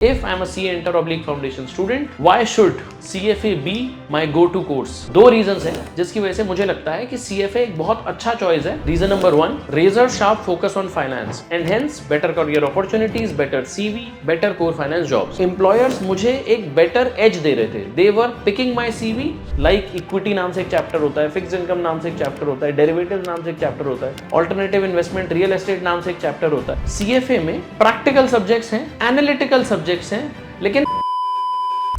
If I'm a CA Inter oblique Foundation student, why should CFA be my go-to course? दो reasons हैं जिसकी वजह से मुझे लगता है कि CFA एक बहुत अच्छा चॉइस है. Reason number 1, razor sharp focus on finance and hence better career opportunities, better CV, better core finance jobs. Employers मुझे एक better edge दे रहे थे. They were picking my CV like equity नाम से एक चैप्टर होता है, fixed income नाम से एक चैप्टर होता है, derivatives नाम से एक चैप्टर होता है, alternative investment, real estate नाम से एक चैप्टर होता है. CFA में practical subjects हैं, analytical subjects हैं, लेकिन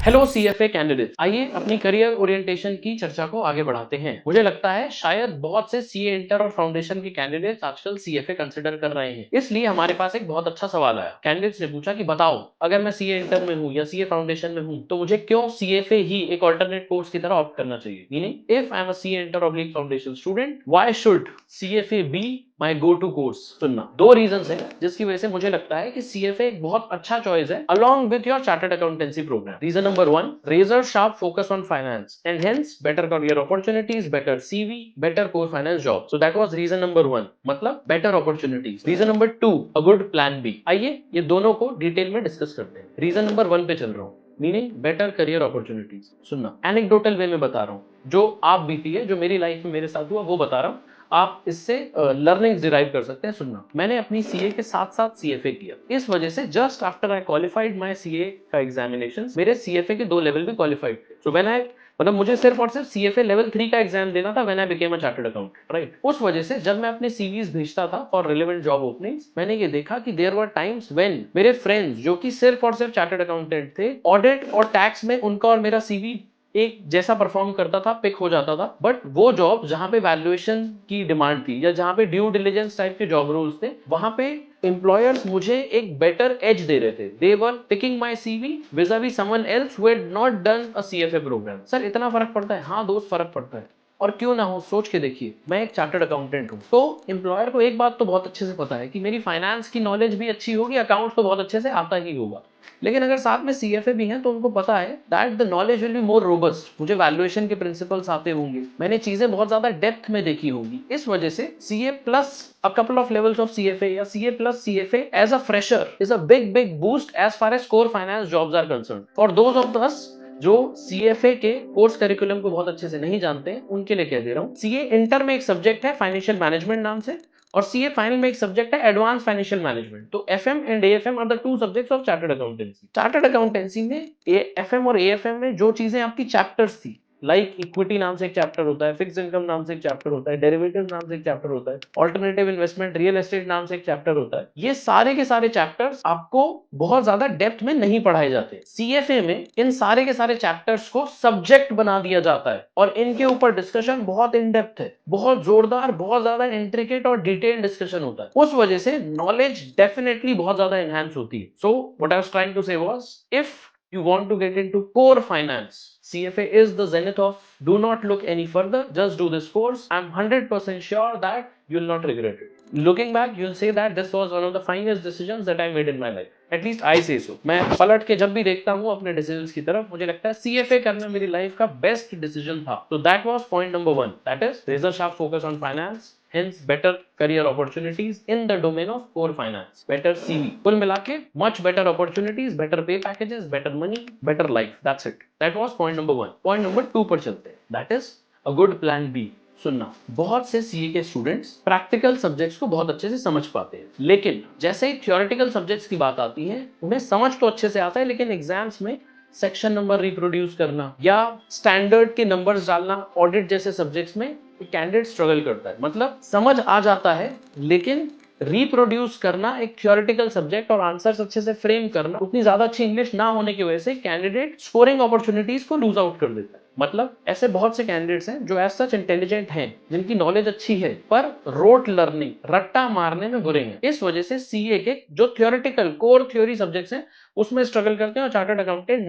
हेलो सीएफए कैंडिडेट, आइए अपनी करियर ओरिएंटेशन की चर्चा को आगे बढ़ाते हैं. मुझे लगता है शायद बहुत से सीए इंटर और फाउंडेशन के कैंडिडेट्स आजकल सीएफए कंसिडर कर रहे हैं. इसलिए हमारे पास एक बहुत अच्छा सवाल आया. कैंडिडेट्स ने पूछा कि बताओ, अगर मैं सीए इंटर में हूं या सीए फाउंडेशन में हूं तो मुझे क्यों सीएफए ही एक अल्टरनेट कोर्स की तरह ऑप्ट करना चाहिए. Meaning, if I am a CA inter oblique foundation student, why should CFA be my go to course? सुनना, दो रीजंस हैं जिसकी वजह से मुझे लगता है कि सीएफए एक बहुत अच्छा चॉइस है along with your chartered accountancy program. Reason number 1, razor sharp focus on finance and hence better career opportunities, better CV, better core finance job. So that was reason number 1, मतलब better opportunities. Reason number 2, a good plan B. आइए ये दोनों को detail में discuss करते हैं. Reason number 1 पे चल रहा हूँ, मीनिंग बेटर करियर अपॉर्चुनिटीज. सुनना, एनेक्डोटल वे में बता रहा हूँ, जो आप बीती है, जो मेरी लाइफ में मेरे साथ हुआ वो बता रहा हूँ. आप इससे लर्निंग्स डिराइव कर सकते हैं. सुनना, मैंने अपनी सीए के साथ साथ सीएफए किया. इस वजह से just after I qualified my CA का एग्जामिनेशन, मेरे सीएफए के 2 लेवल भी क्वालिफाइड थे. सो व्हेन आई, मतलब मुझे सिर्फ और सिर्फ सीएफए लेवल 3 का एग्जाम देना था when I became a chartered accountant, right. उस वजह से जब मैं अपने सीवीज भेजता था फॉर रिलेवेंट जॉब ओपनिंग्स, मैंने ये देखा कि देयर वर टाइम्स व्हेन मेरे फ्रेंड्स जो कि सिर्फ और सिर्फ चार्टर्ड अकाउंटेंट थे, ऑडिट और टैक्स में उनका और मेरा सीवी एक जैसा परफॉर्म करता था, पिक हो जाता था. बट वो जॉब जहां पे वैल्यूएशन की डिमांड थी या जहां पे ड्यू डिलिजेंस टाइप के जॉब रोल्स थे, वहां पे एम्प्लॉयर्स मुझे एक बेटर एज दे रहे थे. They were picking my CV vis a vis someone else who had not done a CFA program. Sir इतना फर्क पड़ता है? हाँ दोस्त, फर्क पड़ता है. और क्यों ना हो, सोच के देखिए, मैं एक चार्टर्ड अकाउंटेंट हूं, तो एम्प्लॉयर को एक बात तो बहुत अच्छे से पता है कि मेरी फाइनेंस की नॉलेज भी अच्छी होगी, अकाउंट्स तो बहुत अच्छे से आता ही होगा. लेकिन अगर साथ में सीएफए भी है तो उनको पता है that the knowledge will be more robust. मुझे वैल्यूएशन के प्रिंसिपल्स आते होंगे, मैंने चीजें बहुत ज्यादा डेप्थ में देखी होगी. इस वजह से CA plus a couple of levels of CFA या CA plus CFA as a fresher is a big boost as far as core finance jobs are concern. For those of us जो CFA के course curriculum को बहुत अच्छे से नहीं जानते हैं, उनके लिए कह दे रहा हूं, सीए इंटर में एक सब्जेक्ट है फाइनेंशियल मैनेजमेंट नाम से, और सीए फाइनल में एक सब्जेक्ट है एडवांस फाइनेंशियल मैनेजमेंट. तो FM and AFM are the two subjects of chartered accountancy. Chartered accountancy में एफएम और एएफएम में जो चीजें आपकी चैप्टर्स थी, लाइक इक्विटी नाम से एक चैप्टर होता है, फिक्स इनकम नाम से एक चैप्टर होता है, डेरिवेटिव नाम से एक चैप्टर होता है, ऑल्टरनेटिव इन्वेस्टमेंट, रियल एस्टेट नाम से एक चैप्टर होता है, ये सारे के सारे चैप्टर्स आपको बहुत ज्यादा डेप्थ में नहीं पढ़ाए जाते. सीएफए में इन सारे के सारे चैप्टर्स को सब्जेक्ट बना दिया जाता है और इनके ऊपर डिस्कशन बहुत इन डेप्थ है, बहुत जोरदार, बहुत ज्यादा इंट्रिकेट और डिटेल डिस्कशन होता है. उस वजह से नॉलेज डेफिनेटली बहुत ज्यादा एनहांस होती है. So what I was trying to say was, if you want to get into core finance, CFA is the zenith of. Do not look any further, just do this course. I'm 100% sure that you'll not regret it. Looking back, you'll say that this was one of the finest decisions that I made in my life. At least I say so. मैं पलट के जब भी देखता हूँ अपने decisions की तरफ, मुझे लगता है CFA करना मेरी लाइफ का बेस्ट डिसीजन था. So that was point number 1. That is razor sharp focus on finance. Hence better career opportunities in the domain of core finance, better CV. कुल मिला के much better opportunities, better pay packages, better money, better life. That's it. That was point number 1. Point number 2 पर चलते हैं. That is a good plan B. सुनना, बहुत से CA के स्टूडेंट्स प्रैक्टिकल सब्जेक्ट्स को बहुत अच्छे से समझ पाते हैं, लेकिन जैसे ही थ्योरेटिकल सब्जेक्ट्स की बात आती है, उन्हें समझ तो अच्छे से आता है, लेकिन एग्जाम्स में सेक्शन नंबर रिप्रोड्यूस करना या स्टैंडर्ड के नंबर्स डालना, ऑडिट जैसे सब्जेक्ट्स में कैंडिडेट स्ट्रगल करता है. मतलब समझ आ जाता है, लेकिन रिप्रोड्यूस करना एक थ्योरेटिकल सब्जेक्ट और आंसर्स अच्छे से फ्रेम करना, उतनी ज्यादा अच्छी इंग्लिश ना होने की वजह से कैंडिडेट स्कोरिंग अपॉर्चुनिटीज को लूज आउट कर देता है. मतलब ऐसे बहुत से कैंडिडेट्स हैं जो एज सच इंटेलिजेंट हैं, जिनकी नॉलेज अच्छी है, पर रोट लर्निंग, रट्टा मारने में बुरे हैं. इस वजह से सीए के जो थ्योरेटिकल कोर थ्योरी सब्जेक्ट्स हैं उसमें स्ट्रगल करते हैं और चार्टर्ड अकाउंटेंट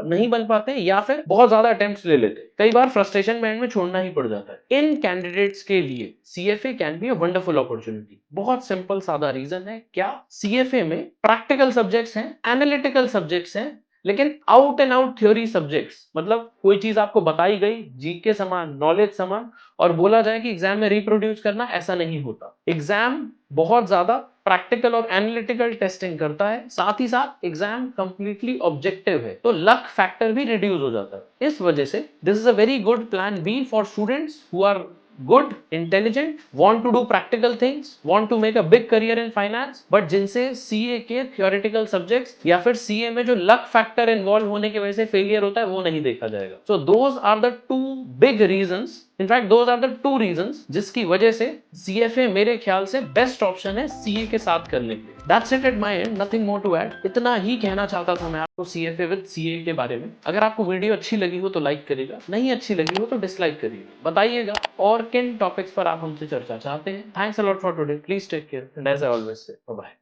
नहीं बन पाते, या फिर बहुत ज्यादा अटेम्प्ट्स ले लेते हैं. कई बार फ्रस्ट्रेशन बैंड में छोड़ना ही पड़ जाता है. इन कैंडिडेट्स के लिए CFA can be a wonderful opportunity. बहुत सिंपल सादा रीजन है. क्या? सीएफए में प्रैक्टिकल सब्जेक्ट्स हैं, एनालिटिकल सब्जेक्ट्स हैं, लेकिन out and out theory subjects, मतलब कोई चीज आपको बताई गई जीके समान, नॉलेज समान, और बोला जाए कि एग्जाम में रिप्रोड्यूस करना, ऐसा नहीं होता। एग्जाम बहुत ज्यादा प्रैक्टिकल और एनालिटिकल टेस्टिंग करता है, साथ ही साथ एग्जाम कंप्लीटली ऑब्जेक्टिव है, तो लक फैक्टर भी रिड्यूस हो जाता है। इस वजह से this is a very good plan B for students who are good, intelligent, want to do practical things, want to make a big career in finance, but जिनसे CA के theoretical subjects या फिर CA में जो luck factor involve होने की वजह से failure होता है वो नहीं देखा जाएगा। So those are the two big reasons, in fact those are the two reasons जिसकी वजह से CFA मेरे ख्याल से बेस्ट ऑप्शन है CA के साथ करने के लिए। That's it at my end, nothing more to add। इतना ही कहना चाहता था मैं आपको CFA with CA के बारे में। अगर आपको वीडियो अच्छी लगी हो तो लाइक करिएगा, नहीं अच्छी लगी हो तो डिसलाइक करिएगा, बताइएगा और किन टॉपिक्स पर आप हमसे चर्चा चाहते हैं। Thanks a lot for today, please take care and as I always say bye bye.